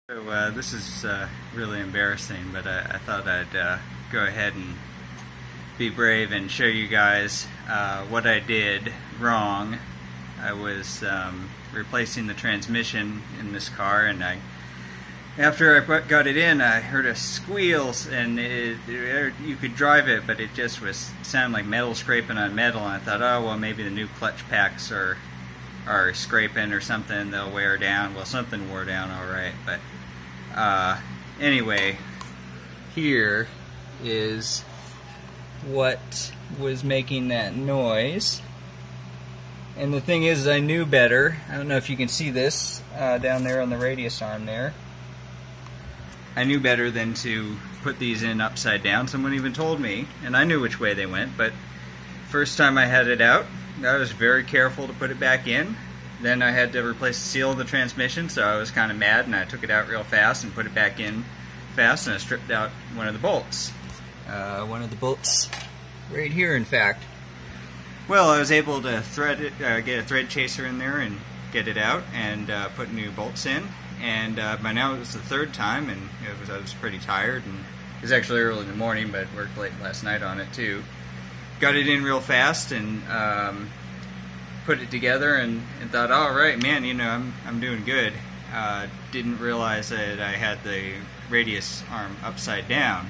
So this is really embarrassing, but I thought I'd go ahead and be brave and show you guys what I did wrong. I was replacing the transmission in this car, and after I got it in, I heard a squeal, and you could drive it, but it just sounded like metal scraping on metal, and I thought, oh well, maybe the new clutch packs are scraping or something, they'll wear down. Well, something wore down alright, but anyway, here is what was making that noise. And the thing is, I knew better. I don't know if you can see this down there on the radius arm there. I knew better than to put these in upside down. Someone even told me, and I knew which way they went, but first time I had it out, I was very careful to put it back in. Then I had to replace the seal of the transmission, so I was kind of mad, and I took it out real fast and put it back in fast, and I stripped out one of the bolts. One of the bolts right here, in fact. Well, I was able to thread it, get a thread chaser in there and get it out and put new bolts in. And by now it was the third time, and I was pretty tired, and it was actually early in the morning, but I worked late last night on it too. Got it in real fast and put it together and thought, all right, man, you know, I'm doing good. Didn't realize that I had the radius arm upside down,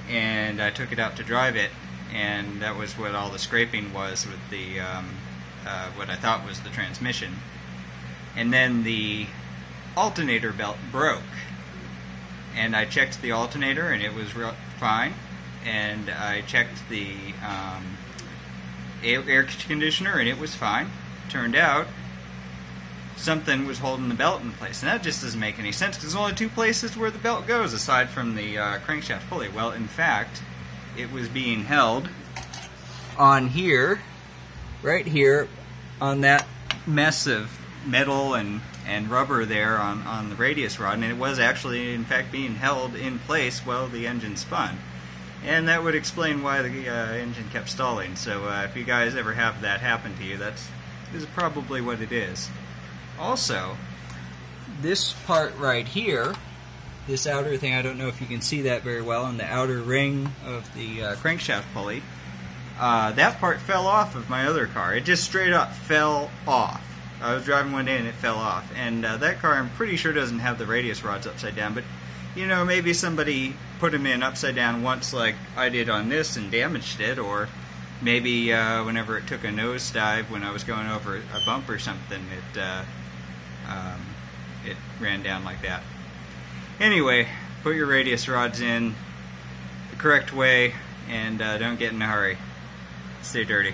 and I took it out to drive it, and that was what all the scraping was with the what I thought was the transmission. And then the alternator belt broke, and I checked the alternator and it was fine, and I checked the air conditioner and it was fine. Turned out something was holding the belt in place, and that just doesn't make any sense because there's only two places where the belt goes aside from the crankshaft pulley. Well, in fact, it was being held on here, right here, on that mess of metal and rubber there on the radius rod, and it was actually in fact being held in place while the engine spun. And that would explain why the engine kept stalling. So if you guys ever have that happen to you, this is probably what it is. Also, this part right here, this outer thing, I don't know if you can see that very well, on the outer ring of the crankshaft pulley, that part fell off of my other car. It just straight up fell off. I was driving one day and it fell off. And that car, I'm pretty sure, doesn't have the radius rods upside down, but you know, maybe somebody put them in upside down once like I did on this and damaged it, or maybe whenever it took a nosedive when I was going over a bump or something, it ran down like that. Anyway, put your radius rods in the correct way and don't get in a hurry. Stay dirty.